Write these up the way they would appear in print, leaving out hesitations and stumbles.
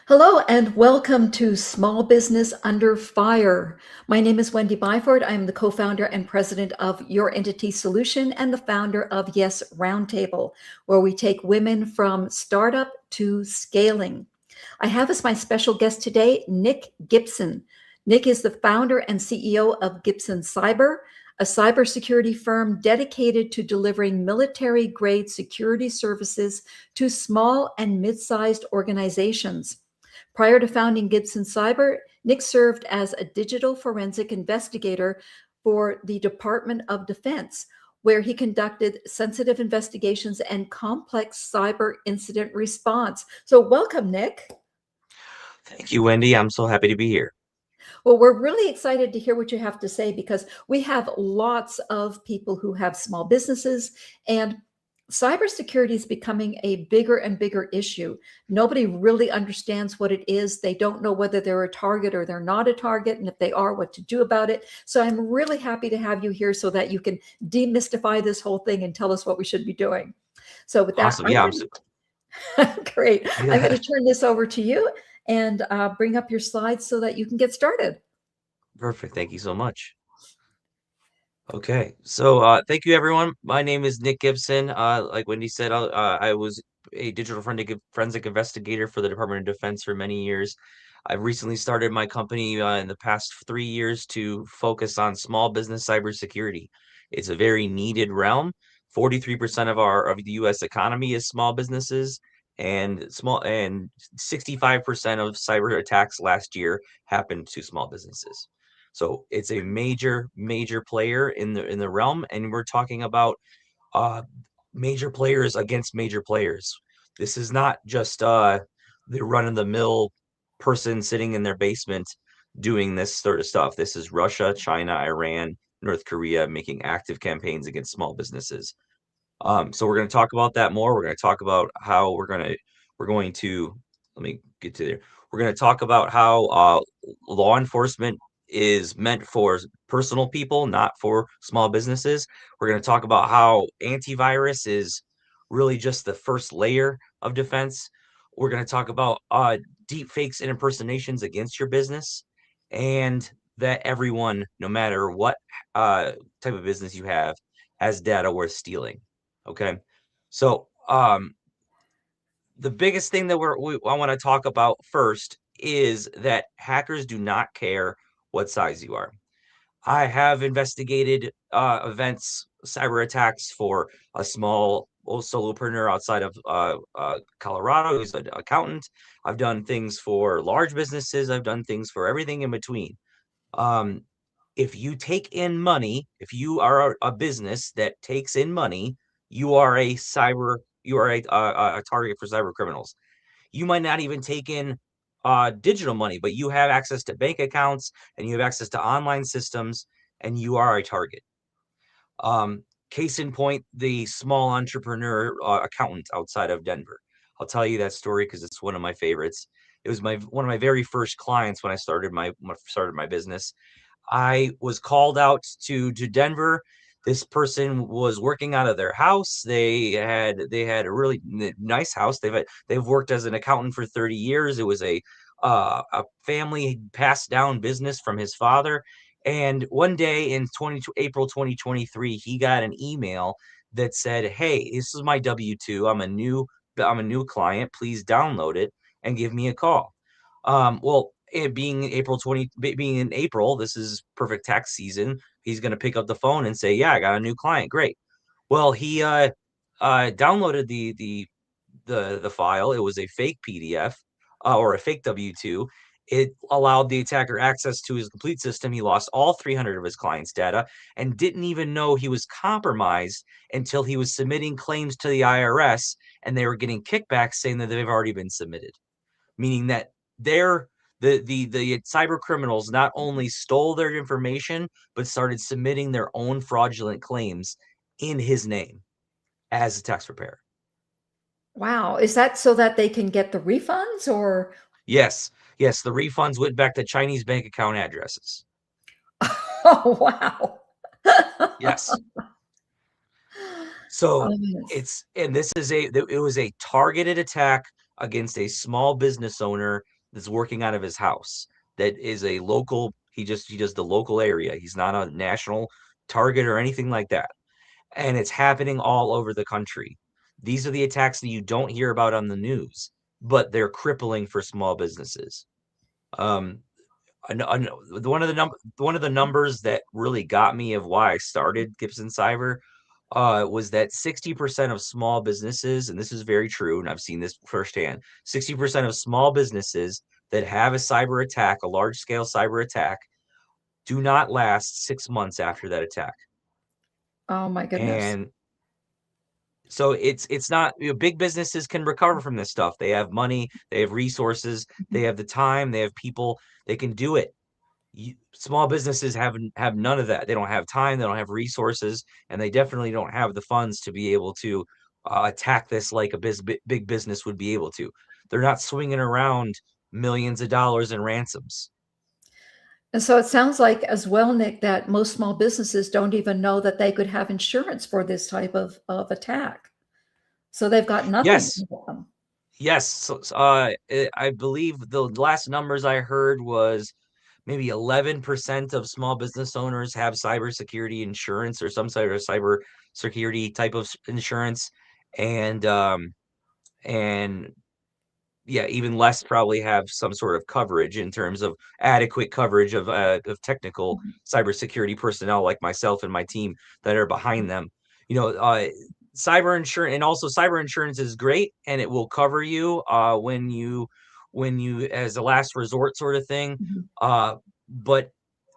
Hello and welcome to Small Business Under Fire. My name is Wendy Byford. I'm the co-founder and president of Your Entity Solution and the founder of Yes Roundtable, where we take women from startup to scaling. I have as my special guest today, Nick Gipson. Nick is the founder and CEO of Gipson Cyber, a cybersecurity firm dedicated to delivering military-grade security services to small and mid-sized organizations. Prior to founding Gipson Cyber, Nick served as a digital forensic investigator for the Department of Defense, where he conducted sensitive investigations and complex cyber incident response. So welcome, Nick. Thank you, Wendy. I'm so happy to be here. Well, we're really excited to hear what you have to say because we have lots of people who have small businesses, and cybersecurity is becoming a bigger and bigger issue. Nobody really understands what it is. They don't know whether they're a target or they're not a target, and if they are, what to do about it. So I'm really happy to have you here so that you can demystify this whole thing and tell us what we should be doing. So with that, Awesome. Yeah, great. I'm going yeah, to turn this over to you and bring up your slides so that you can get started. perfect. Thank you so much. Okay, so thank you, everyone. My name is Nick Gibson. Like Wendy said, I was a digital forensic investigator for the Department of Defense for many years. I've recently started my company in the past 3 years to focus on small business cybersecurity. It's a very needed realm. 43% of the U.S. economy is small businesses, and 65% of cyber attacks last year happened to small businesses. So it's a major player in the realm, and we're talking about uh, major players against major players. This is not just the run-of-the-mill person sitting in their basement doing this sort of stuff. This is Russia, China, Iran, North Korea making active campaigns against small businesses. So we're going to talk about that more. We're going to talk about how we're going to let me get to there. We're going to talk about how law enforcement is meant for personal people, not for small businesses. We're going to talk about how antivirus is really just the first layer of defense. We're going to talk about deep fakes and impersonations against your business, and that everyone, no matter what type of business you have, has data worth stealing. Okay. So, the biggest thing that I want to talk about first is that hackers do not care what size you are. I have investigated events, cyber attacks for a small solopreneur outside of Colorado who's an accountant. I've done things for large businesses. I've done things for everything in between. Um, if you take in money, if you are a business that takes in money, you are a target for cyber criminals. You might not even take in digital money, but you have access to bank accounts and you have access to online systems, and you are a target. Case in point, the small entrepreneur accountant outside of Denver. I'll tell you that story because it's one of my favorites. It was one of my very first clients when I started my business. I was called out to Denver. This person was working out of their house. They had a really nice house. They've worked as an accountant for 30 years. It was a family passed down business from his father. And one day in April 2023, he got an email that said, "Hey, this is my W-2. I'm a new client. Please download it and give me a call." Well, it being in April, this is perfect tax season. He's going to pick up the phone and say, "Yeah, I got a new client. Great." Well, he downloaded the file. It was a fake PDF or a fake W-2. It allowed the attacker access to his complete system. He lost all 300 of his clients' data and didn't even know he was compromised until he was submitting claims to the IRS, and they were getting kickbacks saying that they've already been submitted, meaning that they're the cyber criminals not only stole their information but started submitting their own fraudulent claims in his name as a tax preparer. Wow. Is that so that they can get the refunds or? Yes, yes, the refunds went back to Chinese bank account addresses. Oh, wow. Yes. So Oh, yes. it was a targeted attack against a small business owner that's working out of his house that is a local, he does the local area. He's not a national target or anything like that. And it's happening all over the country. These are the attacks that you don't hear about on the news, but they're crippling for small businesses. Um, one of the numbers that really got me of why I started Gipson Cyber was that 60% of small businesses, and this is very true, and I've seen this firsthand, 60% of small businesses that have a cyber attack, a large scale cyber attack, do not last 6 months after that attack. Oh my goodness. And so it's not, big businesses can recover from this stuff. They have money, they have resources, they have the time, they have people, they can do it. Small businesses have none of that. They don't have time, they don't have resources, and they definitely don't have the funds to be able to attack this like a big business would be able to. They're not swinging around millions of dollars in ransoms. And so it sounds like as well, Nick, that most small businesses don't even know that they could have insurance for this type of attack. So they've got nothing Yes, to them. yes. I believe the last numbers I heard was maybe 11% of small business owners have cybersecurity insurance or some sort of cybersecurity type of insurance, and and yeah, even less probably have some sort of coverage in terms of adequate coverage of technical Mhm. cybersecurity personnel like myself and my team that are behind them. You know, cyber insurance, and also cyber insurance is great, and it will cover you when you as a last resort sort of thing. Mhm. But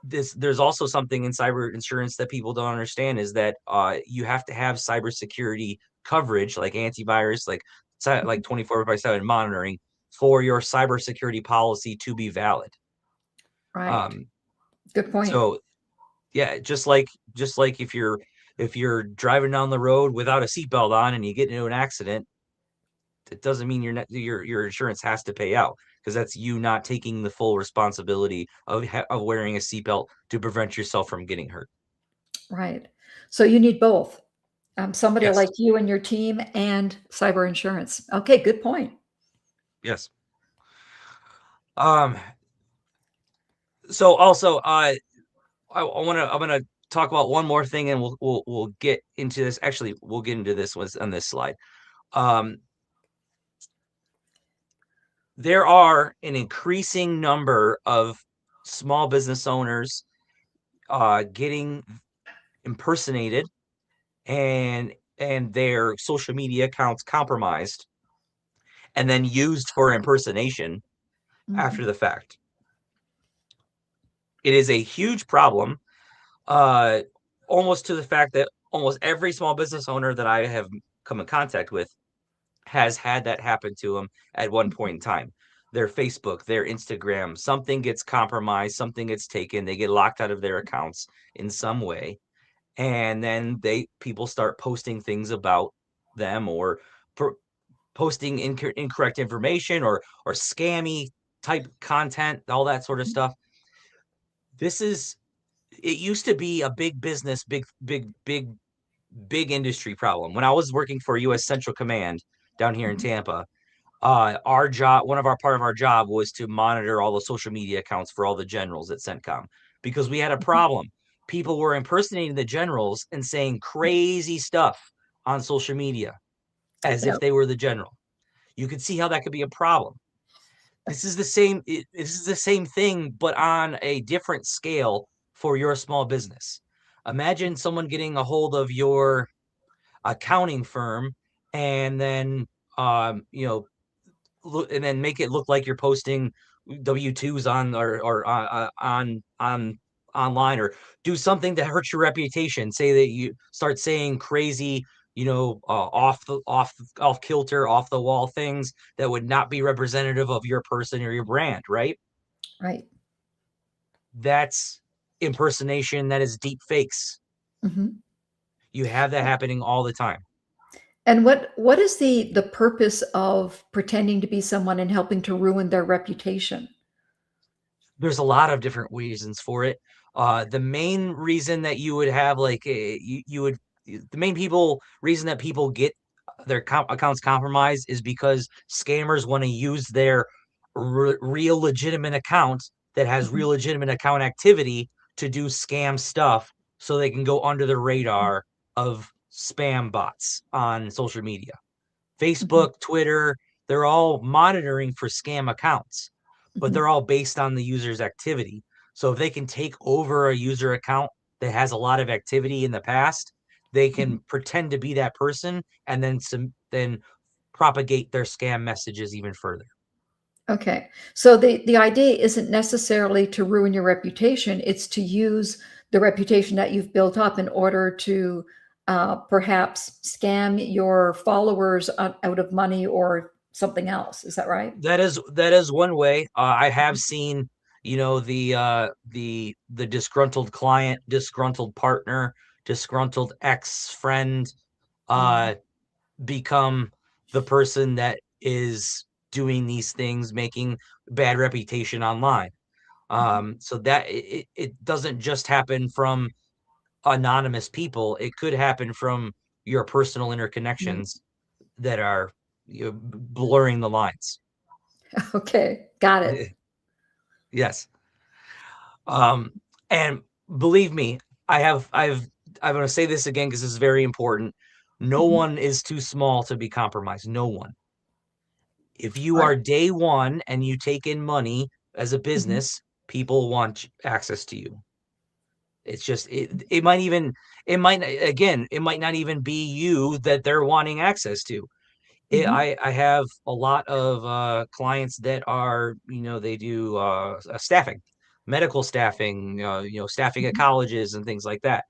there's also something in cyber insurance that people don't understand is that you have to have cybersecurity coverage like antivirus, like Mhm. 24/7 monitoring for your cybersecurity policy to be valid. Right. Um, Good point. so yeah, just like if you're driving down the road without a seatbelt on and you get into an accident, it doesn't mean your insurance has to pay out because that's you not taking the full responsibility of wearing a seatbelt to prevent yourself from getting hurt. Right. So you need both. Somebody Yes, like you and your team and cyber insurance. Okay, good point. yes. Um, so also, I'm gonna talk about one more thing, and we'll get into this. Actually, we'll get into this on this slide. Um, there are an increasing number of small business owners getting impersonated and their social media accounts compromised and then used for impersonation Mhm. after the fact. It is a huge problem, uh, almost to the fact that almost every small business owner that I have come in contact with has had that happen to them at one point in time. Their Facebook, their Instagram, something gets compromised, something gets taken, they get locked out of their accounts in some way, and then people start posting things about them or posting incorrect information or scammy type content, all that sort of stuff. This is it used to be a big business, big industry problem. When I was working for US Central Command down here in Mhm. Tampa, our job, one of our part of our job was to monitor all the social media accounts for all the generals at CENTCOM because we had a Mhm. problem. People were impersonating the generals and saying crazy stuff on social media as if Yep. they were the general. You could see how that could be a problem. This is the same thing, but on a different scale for your small business. Imagine someone getting a hold of your accounting firm and then look and then make it look like you're posting W-2s on or on online or do something to hurt your reputation. Say that you start saying crazy, off kilter, off the wall things that would not be representative of your person or your brand, right? Right. That's impersonation. That is deep fakes. Mhm. You have that happening all the time. And what is the purpose of pretending to be someone and helping to ruin their reputation? There's a lot of different reasons for it. The main reason that you would have you would the main people reason that people get their accounts compromised is because scammers want to use their real legitimate account that has Mhm. real legitimate account activity to do scam stuff so they can go under the radar of spam bots on social media. Mhm. Facebook, Twitter, they're all monitoring for scam accounts, but Mhm. they're all based on the user's activity. So if they can take over a user account that has a lot of activity in the past, they Mhm. can pretend to be that person and then propagate their scam messages even further. Okay. So the idea isn't necessarily to ruin your reputation, it's to use the reputation that you've built up in order to perhaps scam your followers out of money or something else. Is that right? That is one way. I have seen, the disgruntled client, disgruntled partner, disgruntled ex-friend Mhm. uh become the person that is doing these things, making bad reputation online. Mhm. So that it doesn't just happen from anonymous people. It could happen from your personal Right. interconnections that are, blurring the lines. Okay. Got it. Yes. Um, and believe me, I'm going to say this again because this is very important. No Mhm. one is too small to be compromised. No one. If you Right. are day one and you take in money as a Mhm. business, people want access to you. It's just it might even it might again it might not even be you that they're wanting access to. Mhm. I have a lot of clients that are, they do staffing, medical staffing, staffing at Mhm. colleges and things like that.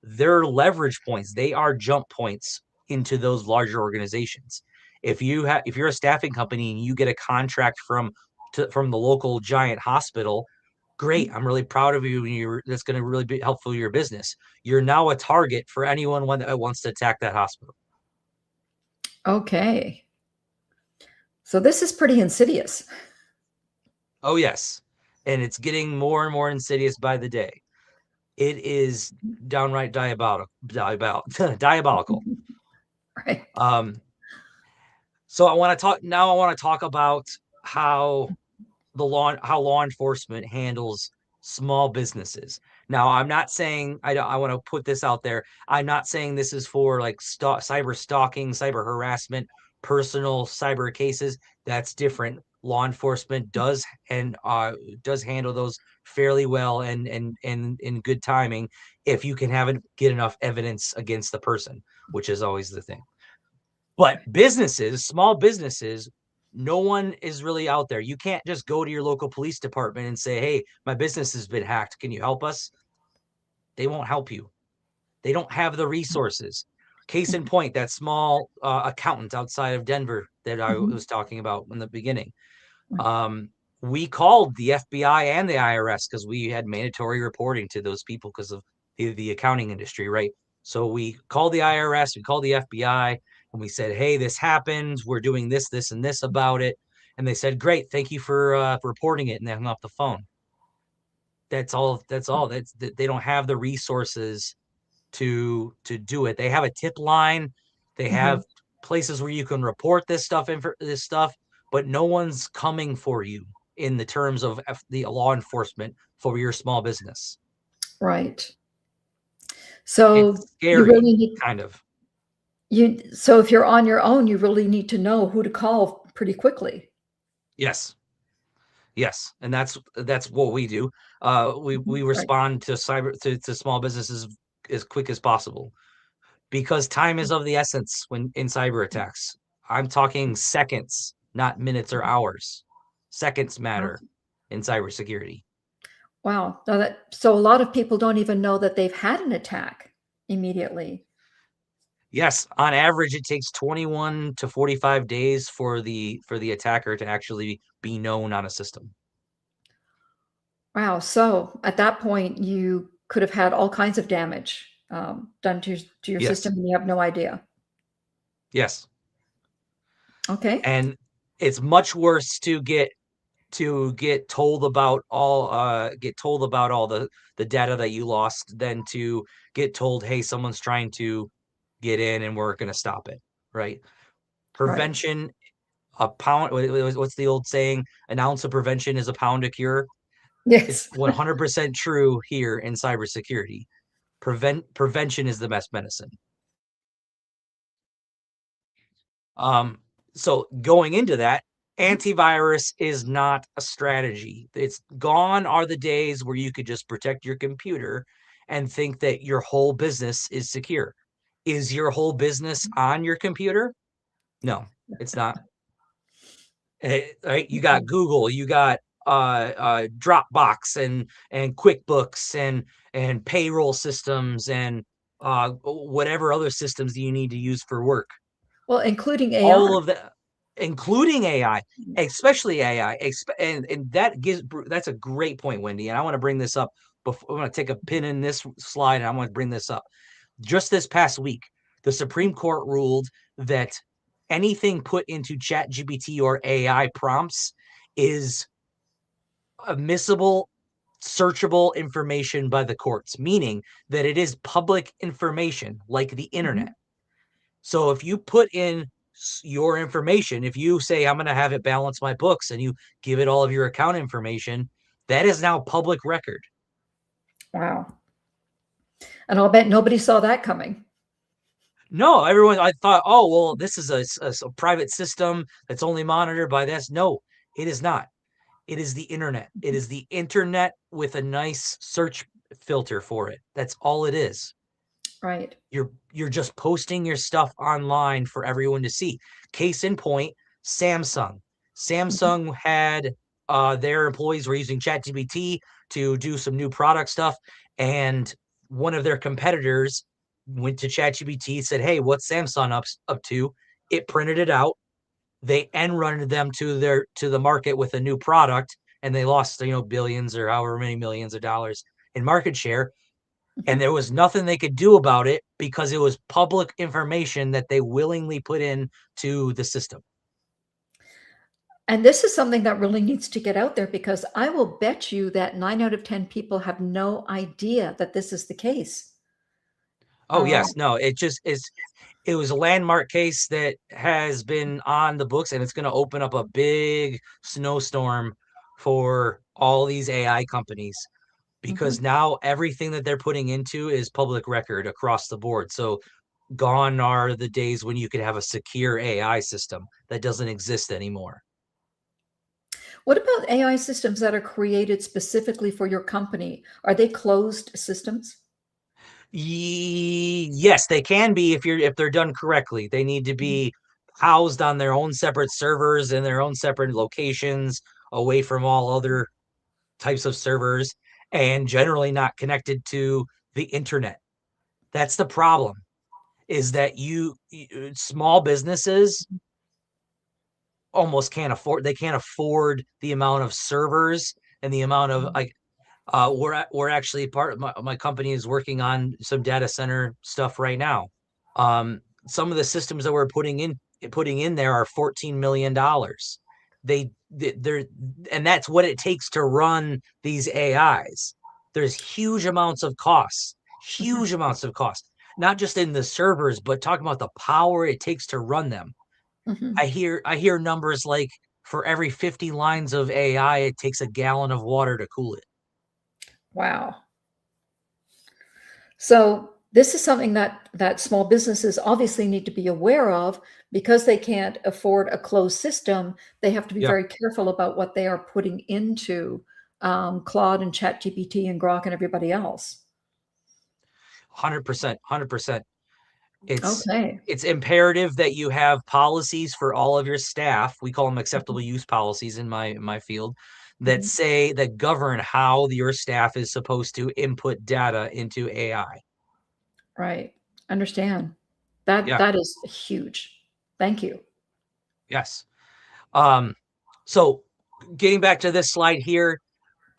They're leverage points. They are jump points into those larger organizations. If you're a staffing company and you get a contract from the local giant hospital, great. I'm really proud of you. And that's going to really be helpful to your business. You're now a target for anyone that wants to attack that hospital. Okay. So this is pretty insidious. Oh yes, and it's getting more and more insidious by the day. It is downright diabolical. Right. Um, so I want to talk now. I want to talk about how how law enforcement handles small businesses. Now, I'm not saying I want to put this out there. I'm not saying this is for like cyber stalking, cyber harassment, personal cyber cases. That's different. Law enforcement does handle those fairly well and in good timing if you can get enough evidence against the person, which is always the thing. But businesses, small businesses, no one is really out there. You can't just go to your local police department and say, "Hey, my business has been hacked. Can you help us?" They won't help you. They don't have the resources. Case in Mhm. point, that small accountant outside of Denver that I Mhm. was talking about in the beginning. Right. Um, we called the FBI and the IRS because we had mandatory reporting to those people because of the accounting industry, right? So we called the IRS, we called the FBI, and we said, "Hey, this happened. We're doing this, this, and this about it." And they said, "Great, thank you for reporting it." And they hung up the phone. That's all. That's all. They don't have the resources to do it. They have a tip line. They Mhm. have places where you can report this stuff, but no one's coming for you in the terms of the law enforcement for your small business. Right. So It's you scary, really need kind of. so if you're on your own, you really need to know who to call pretty quickly. Yes, yes, and that's what we do. We Mhm. Right. respond to small businesses as quick as possible because time is of the essence when in cyber attacks. I'm talking seconds, not minutes or hours. Seconds Wow. matter in cybersecurity. Wow. Now so a lot of people don't even know that they've had an attack immediately. Yes, on average it takes 21 to 45 days for the attacker to actually be known on a system. Wow. So at that point, you could have had all kinds of damage done to your Yes. system, and you have no idea. Yes. Okay. And it's much worse to get told about all the data that you lost than to get told, hey, someone's trying to get in and we're going to stop it, right? Right. Prevention a pound. What's the old saying? An ounce of prevention is a pound of cure. It's Yes. 100% true here in cybersecurity. Prevention is the best medicine. So going into that, antivirus is not a strategy. It's gone are the days where you could just protect your computer and think that your whole business is secure. Is your whole business on your computer? No, it's not. Right? You got Google, you got Dropbox and QuickBooks and payroll systems and whatever other systems you need to use for work. Well, including AI. All of that, including AI, especially AI, and that's a great point, Wendy. And I want to bring this up before I want to take a pin in this slide, and I want to bring this up. Just this past week, the Supreme Court ruled that anything put into ChatGPT or AI prompts is admissible, searchable information by the courts, meaning that it is public information like the internet. So if you put in your information, if you say, I'm going to have it balance my books and you give it all of your account information, that is now public record. Wow. And I'll bet nobody saw that coming. No, everyone, I thought, oh, well, this is a private system that's only monitored by this. No, it is not. It is the internet. It is the internet with a nice search filter for it. That's all it is. Right. You're just posting your stuff online for everyone to see. Case in point, Samsung. Samsung had their employees were using ChatGPT to do some new product stuff, and one of their competitors went to ChatGPT, said, "Hey, what's Samsung up to?" It printed it out. They end running them to the market with a new product, and they lost billions or however many millions of dollars in market share. And there was nothing they could do about it because it was public information that they willingly put into the system. And this is something that really needs to get out there, because I will bet you that 9 out of 10 people have no idea that this is the case. Oh, yes. No, it just is. It was a landmark case that has been on the books, and it's going to open up a big snowstorm for all these AI companies, because now everything that they're putting into is public record across the board. So gone are the days when you could have a secure AI system. That doesn't exist anymore. What about AI systems that are created specifically for your company? Are they closed systems? Yes, they can be if they're done correctly. They need to be housed on their own separate servers in their own separate locations, away from all other types of servers, and generally not connected to the internet. That's the problem, is that small businesses almost can't afford, they can't afford the amount of servers and the amount of like we're actually part of my company is working on some data center stuff right now. Some of the systems that we're putting in there are $14 million. They're and that's what it takes to run these AIs. There's huge amounts of costs, huge amounts of cost, not just in the servers, but talking about the power it takes to run them. I hear numbers like for every 50 lines of AI, it takes a gallon of water to cool it. Wow. So this is something that small businesses obviously need to be aware of, because they can't afford a closed system. They have to be Yeah, very careful about what they are putting into Claude and ChatGPT and Grok and everybody else. 100%, 100%. It's Okay. it's imperative that you have policies for all of your staff. We call them acceptable use policies in my field, that Mhm. say that govern how your staff is supposed to input data into AI. Right. Understand. That Yeah, that is huge. Thank you. yes. Um, so getting back to this slide here,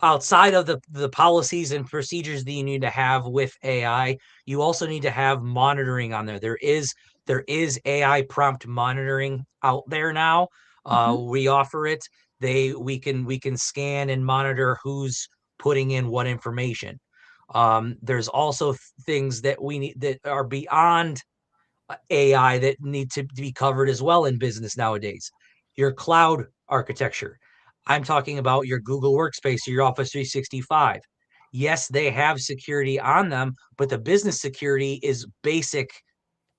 outside of the policies and procedures that you need to have with AI, you also need to have monitoring on there. There is AI prompt monitoring out there now. Mhm. We offer it. We can scan and monitor who's putting in what information. There's also things that we need that are beyond AI that need to be covered as well in business nowadays. your cloud architecture. I'm talking about your Google Workspace, your Office 365. Yes, they have security on them, but the business security is basic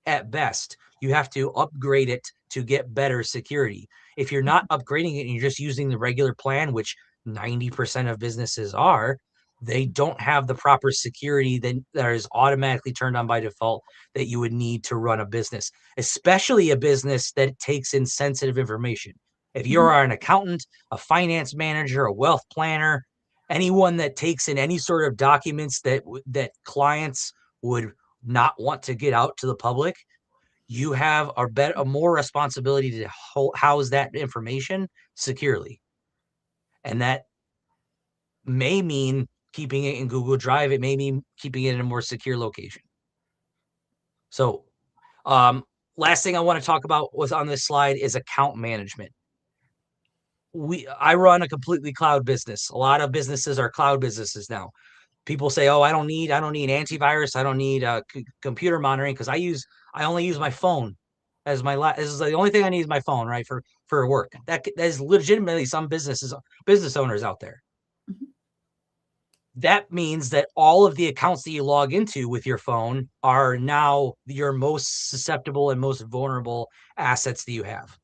at best. You have to upgrade it to get better security. If you're not upgrading it and you're just using the regular plan, which 90% of businesses are, they don't have the proper security that is automatically turned on by default that you would need to run a business, especially a business that takes in sensitive information. If you are an accountant, a finance manager, a wealth planner, anyone that takes in any sort of documents that clients would not want to get out to the public, you have a more responsibility to house that information securely. And that may mean keeping it in Google Drive. It may mean keeping it in a more secure location. So last thing I want to talk about was on this slide is account management. I run a completely cloud business. A lot of businesses are cloud businesses now. People say, "Oh, I don't need antivirus. I don't need computer monitoring because I only use my phone as this is the only thing I need is my phone, right? For work." That is legitimately some business owners out there. That means that all of the accounts that you log into with your phone are now your most susceptible and most vulnerable assets that you have.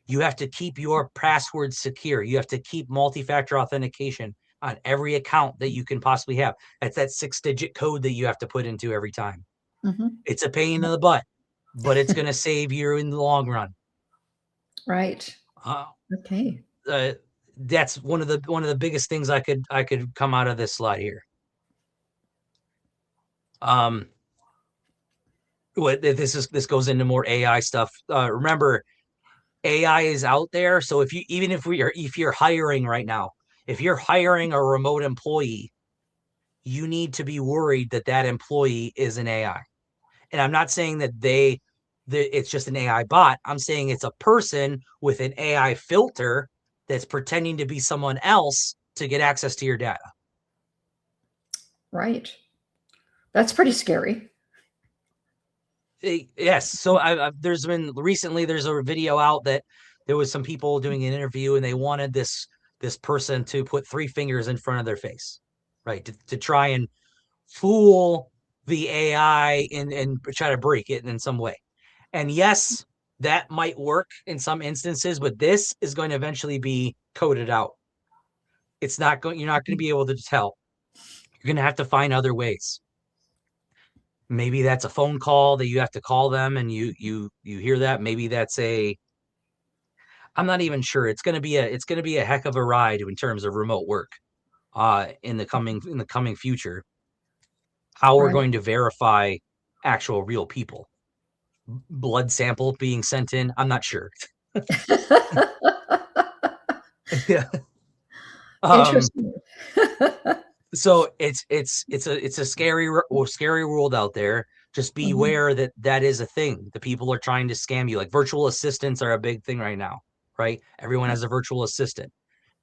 You have to keep your passwords secure. You have to keep multi-factor authentication on every account that you can possibly have. That's that 6-digit code that you have to put into every time. It's a pain in the butt, but it's going to save you in the long run. Right. Okay. That's one of the biggest things I could come out of this slide here. This goes into more AI stuff. Remember, AI is out there. So if you're hiring right now, if you're hiring a remote employee, you need to be worried that employee is an AI. And I'm not saying that it's just an AI bot. I'm saying it's a person with an AI filter that's pretending to be someone else to get access to your data. Right. That's pretty scary. Yes. So there's a video out that there was some people doing an interview and they wanted this person to put 3 fingers in front of their face, right? To try and fool the AI and try to break it in some way. And yes, that might work in some instances, but this is going to eventually be coded out. You're not going to be able to tell. You're going to have to find other ways. Maybe that's a phone call that you have to call them and you hear that. Maybe that's I'm not even sure. It's going to be a heck of a ride in terms of remote work in the coming future. How we're going to verify actual real people. Blood sample being sent in, I'm not sure. Yeah. Interesting. So it's a scary world out there. Just beware that is a thing. The people are trying to scam you. Like virtual assistants are a big thing right now, right? Everyone has a virtual assistant.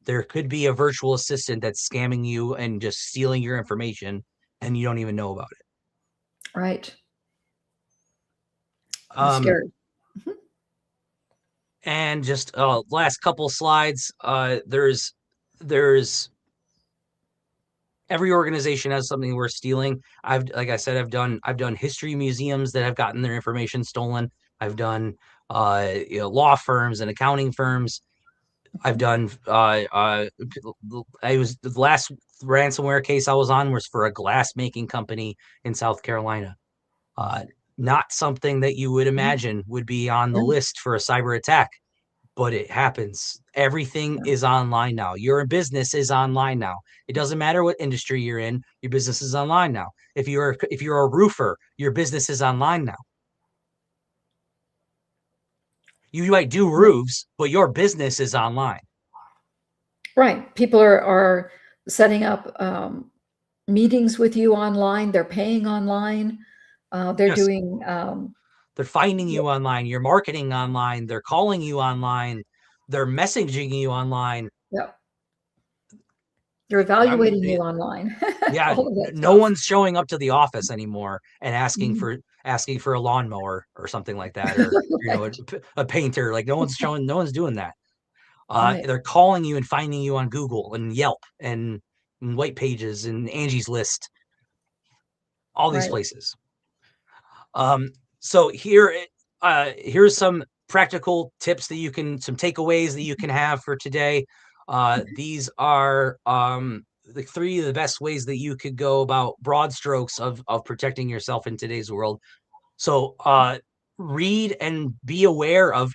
There could be a virtual assistant that's scamming you and just stealing your information, and you don't even know about it. Right. That's scary. And just last couple slides. There's every organization has something worth stealing. Like I said, I've done history museums that have gotten their information stolen. I've done law firms and accounting firms. I've done the last ransomware case I was on was for a glass making company in South Carolina. Not something that you would imagine would be on the list for a cyber attack, but it happens. Everything is online now. Your business is online now. It doesn't matter what industry you're in. Your business is online now. If you're a roofer, your business is online now. You might do roofs, but your business is online. Right. People are setting up meetings with you online. They're paying online. They're doing. They're finding you online. You're marketing online. They're calling you online. They're messaging you online. Yep. They're evaluating you online. Yeah. No one's showing up to the office anymore and asking for asking for a lawnmower or something like that, or Right. a painter. Like no one's doing that. Right. They're calling you and finding you on Google and Yelp and White Pages and Angie's List, all these Right. places. So here's some practical tips that some takeaways that you can have for today. These are the three of the best ways that you could go about broad strokes of protecting yourself in today's world. So read and be aware of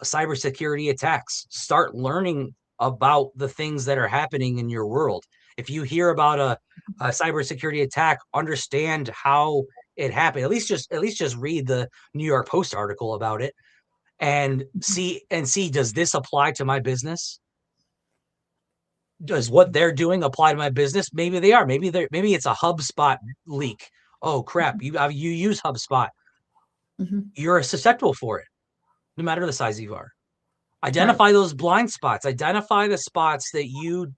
cybersecurity attacks. Start learning about the things that are happening in your world. If you hear about a cybersecurity attack, understand how it happened. At least just read the New York Post article about it and see does this apply to my business? Does what they're doing apply to my business? Maybe they are. Maybe it's a HubSpot leak. Oh crap! You use HubSpot. Mhm. You're susceptible for it, no matter the size you are. Right. Identify those blind spots. Identify the spots that you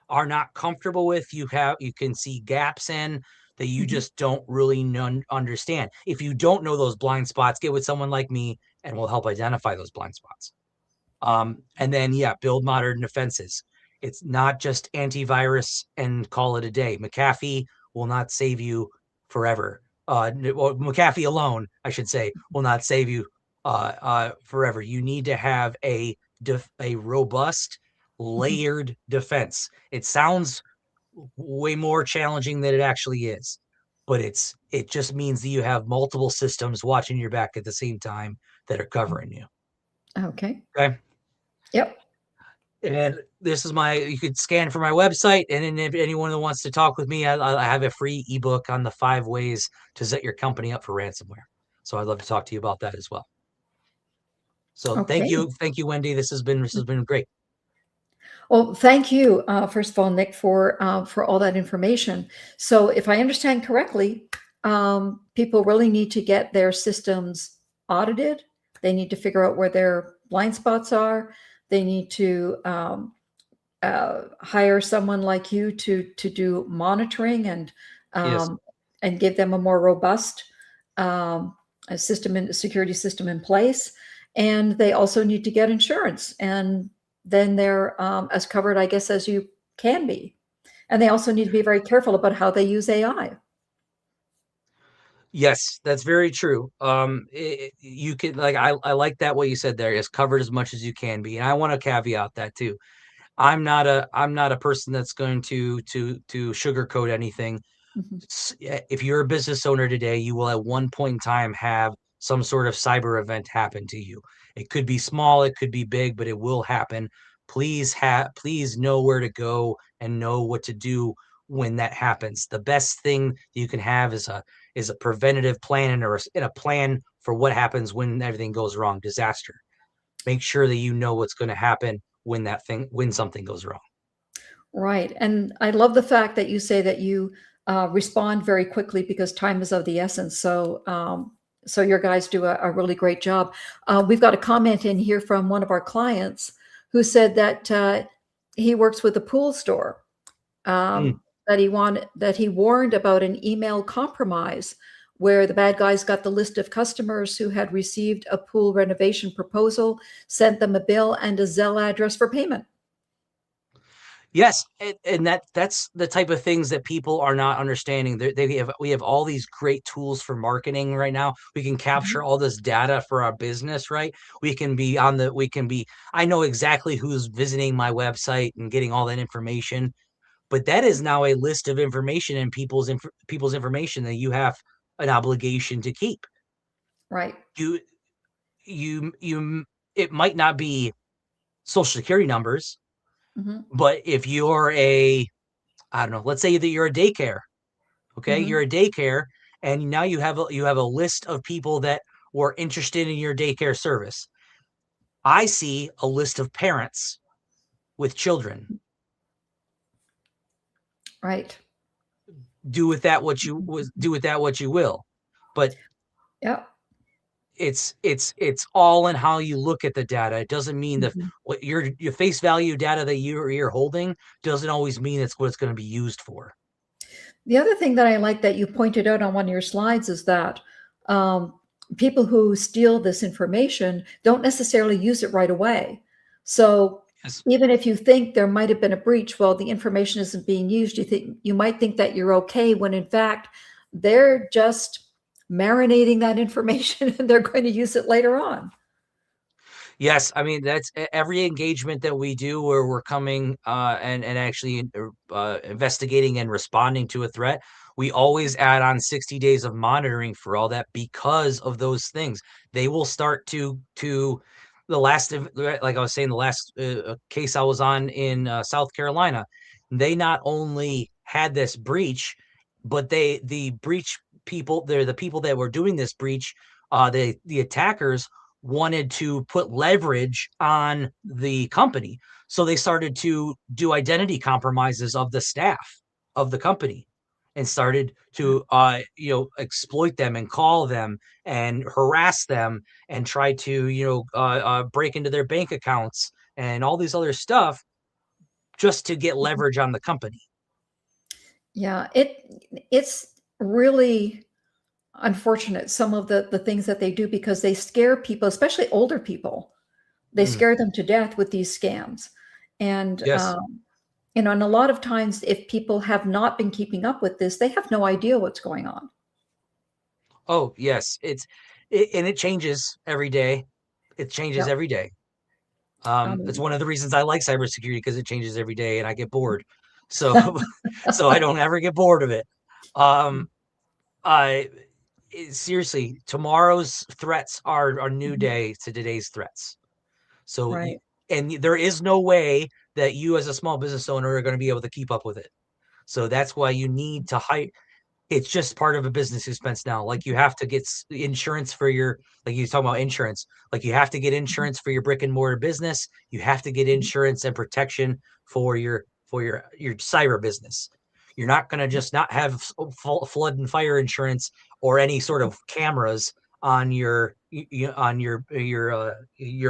are not comfortable with. You can see gaps in that you Mhm. just don't really understand. If you don't know those blind spots, get with someone like me and we'll help identify those blind spots. And then, build modern defenses. It's not just antivirus and call it a day. McAfee will not save you forever. McAfee alone, I should say, will not save you forever. You need to have a robust, Mhm. layered defense. It sounds way more challenging than it actually is, but it just means that you have multiple systems watching your back at the same time that are covering you. Okay. Okay. Yep. And this is you could scan for my website. And then if anyone that wants to talk with me, I have a free ebook on the 5 ways to set your company up for ransomware. So I'd love to talk to you about that as well. So thank Okay. you. Thank you, Wendy. This has been great. Well, thank you, first of all, Nick, for all that information. So, if I understand correctly, people really need to get their systems audited. They need to figure out where their blind spots are. They need to hire someone like you to do monitoring Yes. um, and give them a more robust a security system in place. And they also need to get insurance, and then they're as covered, I guess, as you can be. And they also need to be very careful about how they use AI. Yes, that's very true. You can I like that what you said there is covered as much as you can be, and I want to caveat that too. I'm not a person that's going to sugarcoat anything. Mhm. If you're a business owner today, you will at one point in time have some sort of cyber event happen to you. It could be small, it could be big, but it will happen. Please know where to go and know what to do when that happens. The best thing you can have is a preventative plan and a plan for what happens when everything goes wrong, disaster. Make sure that you know what's going to happen when something goes wrong. Right. And I love the fact that you say that you respond very quickly because time is of the essence. So your guys do a really great job. We've got a comment in here from one of our clients who said that he works with a pool store, Mm. that he warned about an email compromise where the bad guys got the list of customers who had received a pool renovation proposal, sent them a bill and a Zelle address for payment. Yes, and that's the type of things that people are not understanding. We have all these great tools for marketing right now. We can capture Mhm. all this data for our business, right? I know exactly who's visiting my website and getting all that information, but that is now a list of information and people's information that you have an obligation to keep. Right. You you it might not be social security numbers, Hmm. but if you're I don't know, let's say that you're a daycare. Okay, you're Hmm. a daycare, and now you have a list of people that were interested in your daycare service. I see a list of parents with children. Right. Do with that what you will, but Yeah. it's all in how you look at the data. It doesn't mean that Mhm. what your face value data that you're holding doesn't always mean it's what it's going to be used for. The other thing that I like that you pointed out on one of your slides is that people who steal this information don't necessarily use it right away. So Yes. even if you think there might have been a breach, well, the information isn't being used, you might think that you're okay, when in fact they're just marinating that information and they're going to use it later on. Yes, I mean that's every engagement that we do where we're coming and actually investigating and responding to a threat. We always add on 60 days of monitoring for all that because of those things. They will start to the last like I was saying, the last case I was on in South Carolina. They not only had this breach, but the breach people, they're the people that were doing this breach. The attackers wanted to put leverage on the company. So they started to do identity compromises of the staff of the company and started to exploit them and call them and harass them and try to break into their bank accounts and all these other stuff just to get leverage on the company. Yeah, it's really unfortunate, some of the things that they do, because they scare people, especially older people. They Mm, scare them to death with these scams. And yes. and a lot of times, if people have not been keeping up with this, they have no idea what's going on. Oh, yes. And it changes every day. It changes Yeah. every day. It's Um, one of the reasons I like cybersecurity because it changes every day and I get bored. So, so I don't ever get bored of it. Um, I seriously, tomorrow's threats are a new Mhm. day to today's threats. So, Right. and there is no way that you as a small business owner are going to be able to keep up with it. So that's why you need to hire. It's just part of a business expense now. Like you have to get insurance for your, like you talking about insurance, like you have to get Mhm. insurance for your brick and mortar business. You have to get Mhm. insurance and protection for your cyber business. You're not going to just not have flood and fire insurance or any sort of cameras on your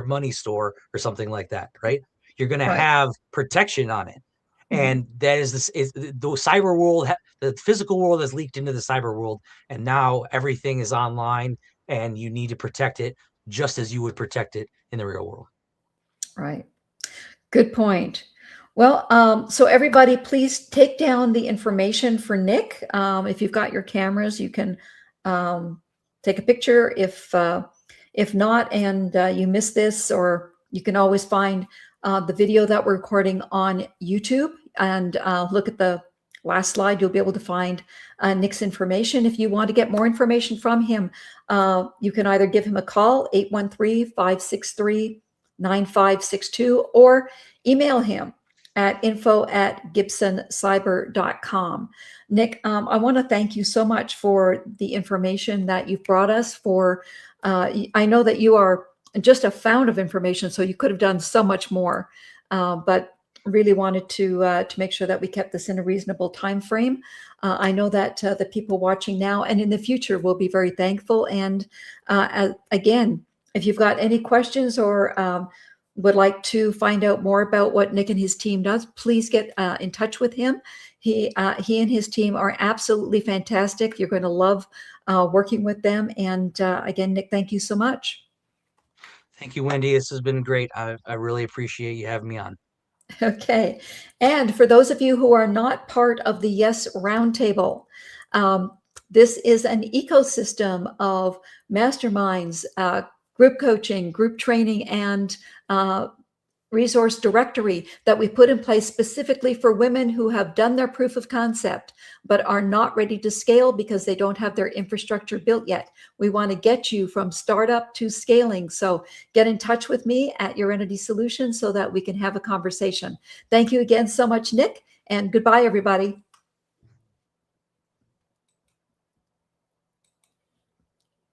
money store or something like that, right? You're going to Right. have protection on it. Mhm. And that is the cyber world, the physical world has leaked into the cyber world, and now everything is online, and you need to protect it just as you would protect it in the real world. Right. Good point. Well, so everybody, please take down the information for Nick. If you've got your cameras, you can um, take a picture. If not, and you missed this, or you can always find the video that we're recording on YouTube, and look at the last slide. You'll be able to find Nick's information. If you want to get more information from him, you can either give him a call, 813-563-9562, or email him at info@gipsoncyber.com. Nick, I want to thank you so much for the information that you've brought us. I know that you are just a fount of information, so you could have done so much more, but really wanted to make sure that we kept this in a reasonable time frame. I know that the people watching now and in the future will be very thankful. And again, if you've got any questions or would like to find out more about what Nick and his team does, please get in touch with him. He and his team are absolutely fantastic. You're going to love working with them. And again, Nick, thank you so much. Thank you, Wendy. This has been great. I really appreciate you having me on. Okay. And for those of you who are not part of the Yes Roundtable, um, this is an ecosystem of masterminds, group coaching, group training, and resource directory that we put in place specifically for women who have done their proof of concept but are not ready to scale because they don't have their infrastructure built yet. We want to get you from startup to scaling. So get in touch with me at Your Entity Solutions so that we can have a conversation. Thank you again so much, Nick, and goodbye, everybody.